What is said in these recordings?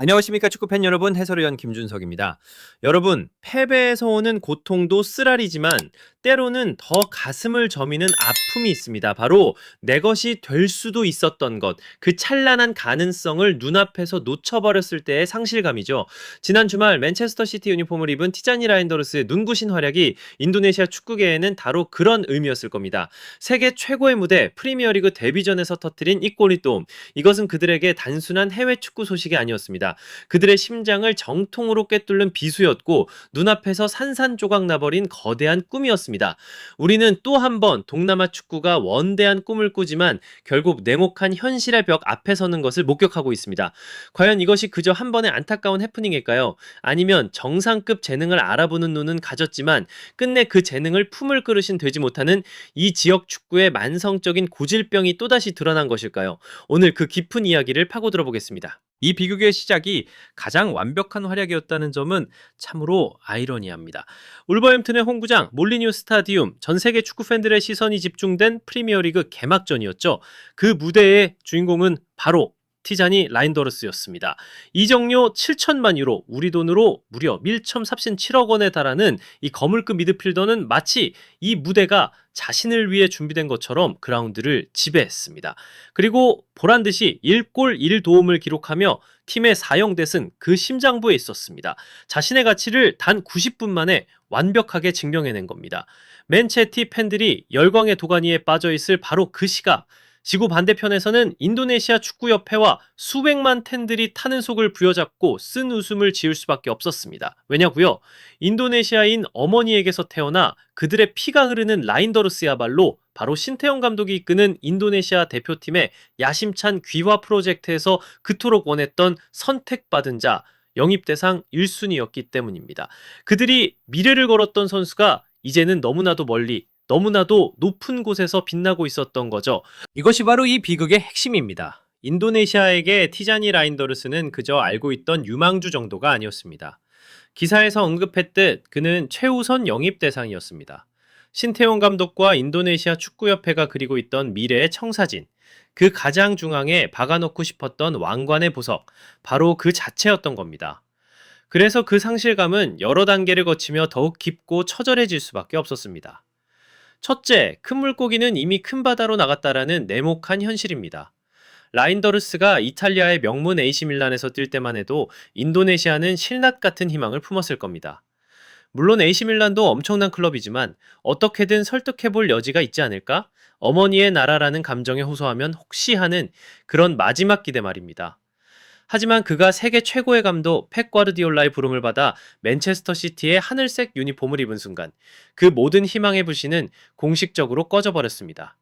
안녕하십니까 축구팬 여러분, 해설위원 김준석입니다. 여러분, 패배에서 오는 고통도 쓰라리지만 때로는 더 가슴을 저미는 아픔이 있습니다. 바로 내 것이 될 수도 있었던 것, 그 찬란한 가능성을 눈앞에서 놓쳐버렸을 때의 상실감이죠. 지난 주말 맨체스터 시티 유니폼을 입은 티자니 라인더르스의 눈부신 활약이 인도네시아 축구계에는 바로 그런 의미였을 겁니다. 세계 최고의 무대 프리미어리그 데뷔전에서 터뜨린 이 골리돔, 이것은 그들에게 단순한 해외 축구 소식이 아니었습니다. 그들의 심장을 정통으로 꿰뚫는 비수였고 눈앞에서 산산조각 나버린 거대한 꿈이었습니다. 우리는 또 한 번 동남아 축구가 원대한 꿈을 꾸지만 결국 냉혹한 현실의 벽 앞에 서는 것을 목격하고 있습니다. 과연 이것이 그저 한 번의 안타까운 해프닝일까요? 아니면 정상급 재능을 알아보는 눈은 가졌지만 끝내 그 재능을 품을 그릇인 되지 못하는 이 지역 축구의 만성적인 고질병이 또다시 드러난 것일까요? 오늘 그 깊은 이야기를 파고들어 보겠습니다. 이 비극의 시작이 가장 완벽한 활약이었다는 점은 참으로 아이러니합니다. 울버햄튼의 홈구장 몰리뉴 스타디움, 전 세계 축구 팬들의 시선이 집중된 프리미어리그 개막전이었죠. 그 무대의 주인공은 바로 티자니 라인더르스였습니다. 이적료 7천만 유로, 우리 돈으로 무려 1.377억 원에 달하는 이 거물급 미드필더는 마치 이 무대가 자신을 위해 준비된 것처럼 그라운드를 지배했습니다. 그리고 보란듯이 1골 1도움을 기록하며 팀의 4-0대승 그 심장부에 있었습니다. 자신의 가치를 단 90분 만에 완벽하게 증명해낸 겁니다. 맨체티 팬들이 열광의 도가니에 빠져있을 바로 그 시각, 지구 반대편에서는 인도네시아 축구협회와 수백만 팬들이 타는 속을 부여잡고 쓴 웃음을 지을 수밖에 없었습니다. 왜냐고요? 인도네시아인 어머니에게서 태어나 그들의 피가 흐르는 라인더르스야말로 바로 신태용 감독이 이끄는 인도네시아 대표팀의 야심찬 귀화 프로젝트에서 그토록 원했던 선택받은 자, 영입대상 1순위였기 때문입니다. 그들이 미래를 걸었던 선수가 이제는 너무나도 멀리, 너무나도 높은 곳에서 빛나고 있었던 거죠. 이것이 바로 이 비극의 핵심입니다. 인도네시아에게 티자니 라인더르스는 그저 알고 있던 유망주 정도가 아니었습니다. 기사에서 언급했듯 그는 최우선 영입 대상이었습니다. 신태용 감독과 인도네시아 축구협회가 그리고 있던 미래의 청사진, 그 가장 중앙에 박아놓고 싶었던 왕관의 보석, 바로 그 자체였던 겁니다. 그래서 그 상실감은 여러 단계를 거치며 더욱 깊고 처절해질 수밖에 없었습니다. 첫째, 큰 물고기는 이미 큰 바다로 나갔다라는 냉혹한 현실입니다. 라인더르스가 이탈리아의 명문 AC 밀란에서 뛸 때만 해도 인도네시아는 신라 같은 희망을 품었을 겁니다. 물론 AC 밀란도 엄청난 클럽이지만 어떻게든 설득해볼 여지가 있지 않을까? 어머니의 나라라는 감정에 호소하면 혹시 하는 그런 마지막 기대 말입니다. 하지만 그가 세계 최고의 감독 펩 과르디올라의 부름을 받아 맨체스터 시티의 하늘색 유니폼을 입은 순간 그 모든 희망의 불씨는 공식적으로 꺼져버렸습니다.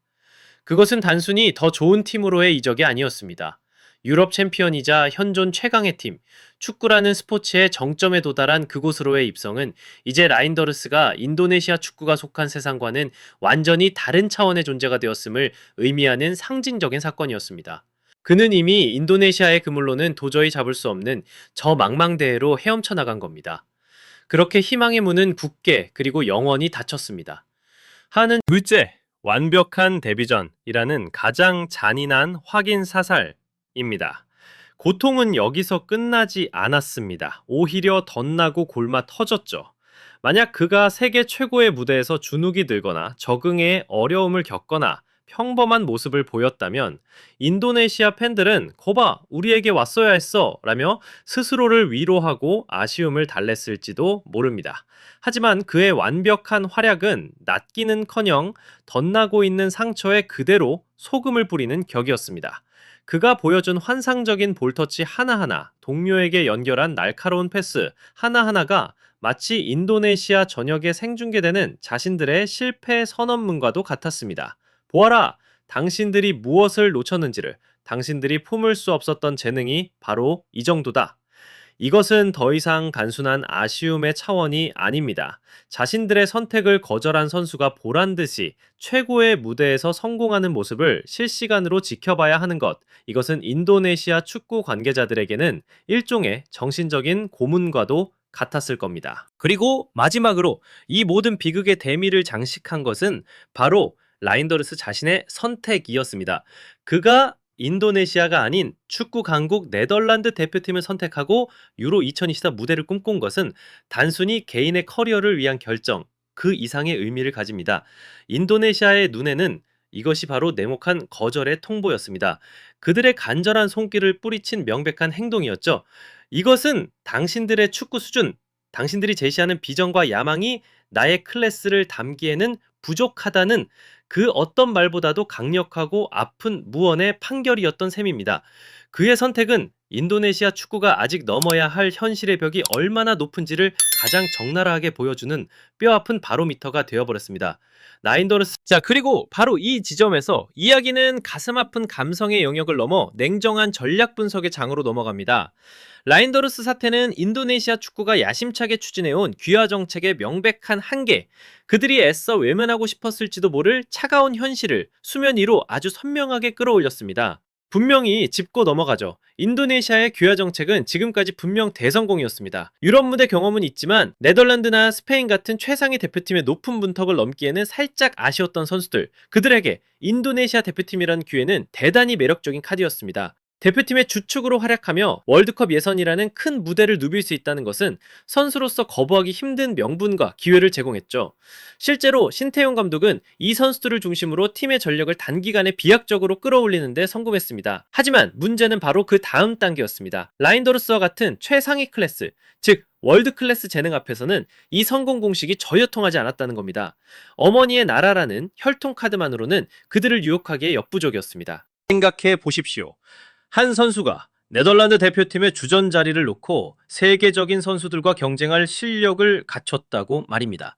그것은 단순히 더 좋은 팀으로의 이적이 아니었습니다. 유럽 챔피언이자 현존 최강의 팀, 축구라는 스포츠의 정점에 도달한 그곳으로의 입성은 이제 라인더르스가 인도네시아 축구가 속한 세상과는 완전히 다른 차원의 존재가 되었음을 의미하는 상징적인 사건이었습니다. 그는 이미 인도네시아의 그물로는 도저히 잡을 수 없는 저 망망대해로 헤엄쳐 나간 겁니다. 그렇게 희망의 문은 굳게 그리고 영원히 닫혔습니다. 하는 둘째, 완벽한 데뷔전이라는 가장 잔인한 확인 사살입니다. 고통은 여기서 끝나지 않았습니다. 오히려 덧나고 골마 터졌죠. 만약 그가 세계 최고의 무대에서 주눅이 들거나 적응에 어려움을 겪거나 평범한 모습을 보였다면 인도네시아 팬들은 거봐 우리에게 왔어야 했어 라며 스스로를 위로하고 아쉬움을 달랬을지도 모릅니다. 하지만 그의 완벽한 활약은 낫기는커녕 덧나고 있는 상처에 그대로 소금을 뿌리는 격이었습니다. 그가 보여준 환상적인 볼터치 하나하나, 동료에게 연결한 날카로운 패스 하나하나가 마치 인도네시아 전역에 생중계되는 자신들의 실패 선언문과도 같았습니다. 보아라! 당신들이 무엇을 놓쳤는지를, 당신들이 품을 수 없었던 재능이 바로 이 정도다. 이것은 더 이상 단순한 아쉬움의 차원이 아닙니다. 자신들의 선택을 거절한 선수가 보란듯이 최고의 무대에서 성공하는 모습을 실시간으로 지켜봐야 하는 것. 이것은 인도네시아 축구 관계자들에게는 일종의 정신적인 고문과도 같았을 겁니다. 그리고 마지막으로 이 모든 비극의 대미를 장식한 것은 바로 라인더르스 자신의 선택이었습니다. 그가 인도네시아가 아닌 축구 강국 네덜란드 대표팀을 선택하고 유로 2024 무대를 꿈꾼 것은 단순히 개인의 커리어를 위한 결정, 그 이상의 의미를 가집니다. 인도네시아의 눈에는 이것이 바로 냉혹한 거절의 통보였습니다. 그들의 간절한 손길을 뿌리친 명백한 행동이었죠. 이것은 당신들의 축구 수준, 당신들이 제시하는 비전과 야망이 나의 클래스를 담기에는 부족하다는 그 어떤 말보다도 강력하고 아픈 무언의 판결이었던 셈입니다. 그의 선택은 인도네시아 축구가 아직 넘어야 할 현실의 벽이 얼마나 높은지를 가장 적나라하게 보여주는 뼈아픈 바로미터가 되어버렸습니다. 나인더르스. 자, 그리고 바로 이 지점에서 이야기는 가슴 아픈 감성의 영역을 넘어 냉정한 전략 분석의 장으로 넘어갑니다. 라인더르스 사태는 인도네시아 축구가 야심차게 추진해온 귀화 정책의 명백한 한계, 그들이 애써 외면하고 싶었을지도 모를 차가운 현실을 수면 위로 아주 선명하게 끌어올렸습니다. 분명히 짚고 넘어가죠. 인도네시아의 귀화 정책은 지금까지 분명 대성공이었습니다. 유럽 무대 경험은 있지만 네덜란드나 스페인 같은 최상위 대표팀의 높은 문턱을 넘기에는 살짝 아쉬웠던 선수들, 그들에게 인도네시아 대표팀이라는 기회는 대단히 매력적인 카드였습니다. 대표팀의 주축으로 활약하며 월드컵 예선이라는 큰 무대를 누빌 수 있다는 것은 선수로서 거부하기 힘든 명분과 기회를 제공했죠. 실제로 신태용 감독은 이 선수들을 중심으로 팀의 전력을 단기간에 비약적으로 끌어올리는 데 성공했습니다. 하지만 문제는 바로 그 다음 단계였습니다. 라인더르스와 같은 최상위 클래스, 즉 월드 클래스 재능 앞에서는 이 성공 공식이 저여통하지 않았다는 겁니다. 어머니의 나라라는 혈통 카드만으로는 그들을 유혹하기에 역부족이었습니다. 생각해 보십시오. 한 선수가 네덜란드 대표팀의 주전 자리를 놓고 세계적인 선수들과 경쟁할 실력을 갖췄다고 말입니다.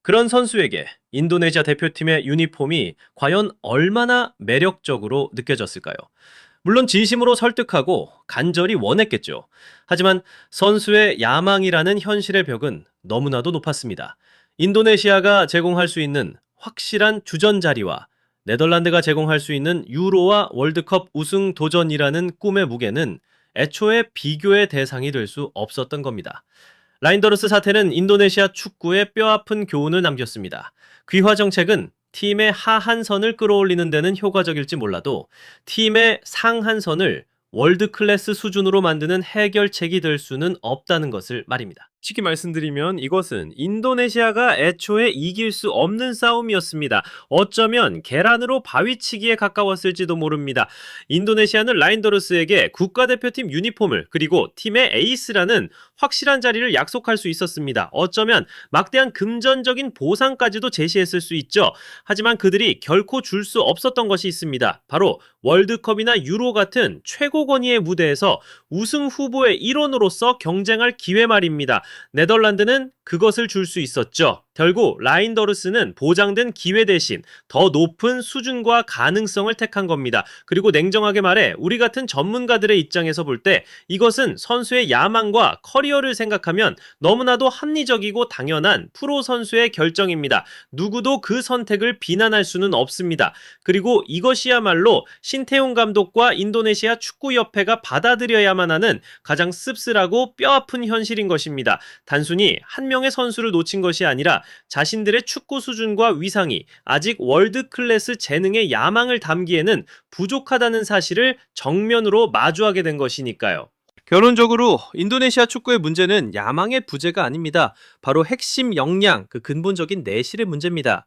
그런 선수에게 인도네시아 대표팀의 유니폼이 과연 얼마나 매력적으로 느껴졌을까요? 물론 진심으로 설득하고 간절히 원했겠죠. 하지만 선수의 야망이라는 현실의 벽은 너무나도 높았습니다. 인도네시아가 제공할 수 있는 확실한 주전 자리와 네덜란드가 제공할 수 있는 유로와 월드컵 우승 도전이라는 꿈의 무게는 애초에 비교의 대상이 될 수 없었던 겁니다. 라인더르스 사태는 인도네시아 축구에 뼈아픈 교훈을 남겼습니다. 귀화 정책은 팀의 하한선을 끌어올리는 데는 효과적일지 몰라도 팀의 상한선을 월드 클래스 수준으로 만드는 해결책이 될 수는 없다는 것을 말입니다. 쉽게 말씀드리면 이것은 인도네시아가 애초에 이길 수 없는 싸움이었습니다. 어쩌면 계란으로 바위치기에 가까웠을지도 모릅니다. 인도네시아는 라인더르스에게 국가대표팀 유니폼을, 그리고 팀의 에이스라는 확실한 자리를 약속할 수 있었습니다. 어쩌면 막대한 금전적인 보상까지도 제시했을 수 있죠. 하지만 그들이 결코 줄 수 없었던 것이 있습니다. 바로 월드컵이나 유로 같은 최고 권위의 무대에서 우승 후보의 일원으로서 경쟁할 기회 말입니다. 네덜란드는 그것을 줄 수 있었죠. 결국 라인더르스는 보장된 기회 대신 더 높은 수준과 가능성을 택한 겁니다. 그리고 냉정하게 말해 우리 같은 전문가들의 입장에서 볼 때 이것은 선수의 야망과 커리어를 생각하면 너무나도 합리적이고 당연한 프로 선수의 결정입니다. 누구도 그 선택을 비난할 수는 없습니다. 그리고 이것이야말로 신태용 감독과 인도네시아 축구협회가 받아들여야만 하는 가장 씁쓸하고 뼈아픈 현실인 것입니다. 단순히 한 명의 선수를 놓친 것이 아니라 자신들의 축구 수준과 위상이 아직 월드 클래스 재능의 야망을 담기에는 부족하다는 사실을 정면으로 마주하게 된 것이니까요. 결론적으로 인도네시아 축구의 문제는 야망의 부재가 아닙니다. 바로 핵심 역량, 그 근본적인 내실의 문제입니다.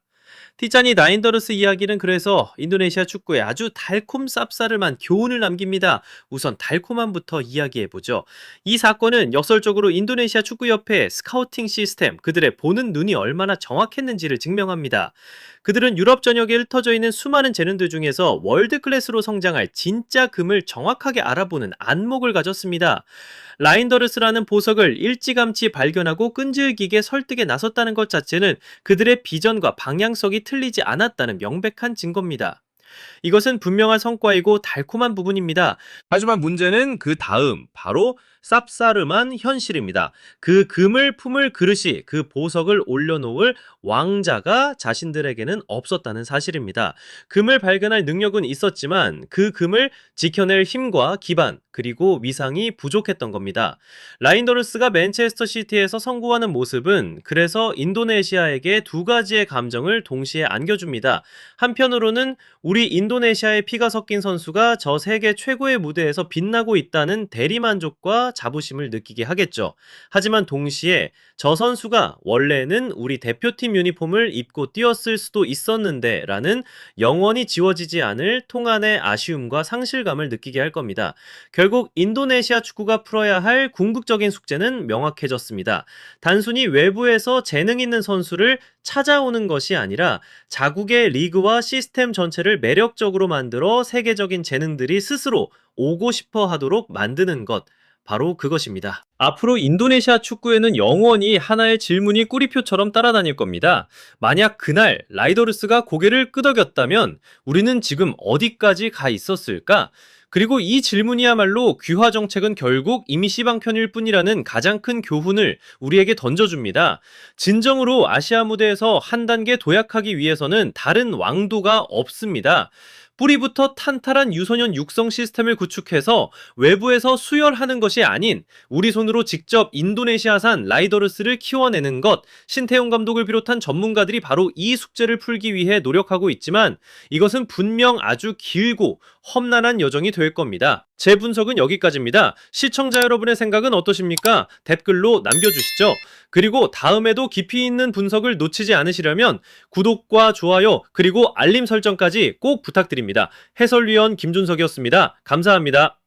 티자니 나인더르스 이야기는 그래서 인도네시아 축구에 아주 달콤 쌉싸름한 교훈을 남깁니다. 우선 달콤함부터 이야기해보죠. 이 사건은 역설적으로 인도네시아 축구협회의 스카우팅 시스템, 그들의 보는 눈이 얼마나 정확했는지를 증명합니다. 그들은 유럽 전역에 흩어져 있는 수많은 재능들 중에서 월드 클래스로 성장할 진짜 금을 정확하게 알아보는 안목을 가졌습니다. 라인더르스라는 보석을 일찌감치 발견하고 끈질기게 설득에 나섰다는 것 자체는 그들의 비전과 방향성이 틀리지 않았다는 명백한 증거입니다. 이것은 분명한 성과이고 달콤한 부분입니다. 하지만 문제는 그 다음, 바로 쌉싸름한 현실입니다. 그 금을 품을 그릇이, 그 보석을 올려놓을 왕자가 자신들에게는 없었다는 사실입니다. 금을 발견할 능력은 있었지만 그 금을 지켜낼 힘과 기반, 그리고 위상이 부족했던 겁니다. 라인더르스가 맨체스터 시티에서 성공하는 모습은 그래서 인도네시아에게 두 가지의 감정을 동시에 안겨줍니다. 한편으로는 우리 우리 인도네시아의 피가 섞인 선수가 저 세계 최고의 무대에서 빛나고 있다는 대리만족과 자부심을 느끼게 하겠죠. 하지만 동시에 저 선수가 원래는 우리 대표팀 유니폼을 입고 뛰었을 수도 있었는데 라는 영원히 지워지지 않을 통안의 아쉬움과 상실감을 느끼게 할 겁니다. 결국 인도네시아 축구가 풀어야 할 궁극적인 숙제는 명확해졌습니다. 단순히 외부에서 재능 있는 선수를 찾아오는 것이 아니라 자국의 리그와 시스템 전체를 매력적으로 만들어 세계적인 재능들이 스스로 오고 싶어 하도록 만드는 것. 바로 그것입니다. 앞으로 인도네시아 축구에는 영원히 하나의 질문이 꾸리표처럼 따라다닐 겁니다. 만약 그날 라이더르스가 고개를 끄덕였다면 우리는 지금 어디까지 가 있었을까? 그리고 이 질문이야말로 귀화 정책은 결국 임시방 편일 뿐이라는 가장 큰 교훈을 우리에게 던져줍니다. 진정으로 아시아 무대에서 한 단계 도약하기 위해서는 다른 왕도가 없습니다. 뿌리부터 탄탄한 유소년 육성 시스템을 구축해서 외부에서 수혈하는 것이 아닌 우리 손으로 직접 인도네시아산 라이더르스를 키워내는 것, 신태용 감독을 비롯한 전문가들이 바로 이 숙제를 풀기 위해 노력하고 있지만 이것은 분명 아주 길고 험난한 여정이 될 겁니다. 제 분석은 여기까지입니다. 시청자 여러분의 생각은 어떠십니까? 댓글로 남겨주시죠. 그리고 다음에도 깊이 있는 분석을 놓치지 않으시려면 구독과 좋아요 그리고 알림 설정까지 꼭 부탁드립니다. 해설위원 김준석이었습니다. 감사합니다.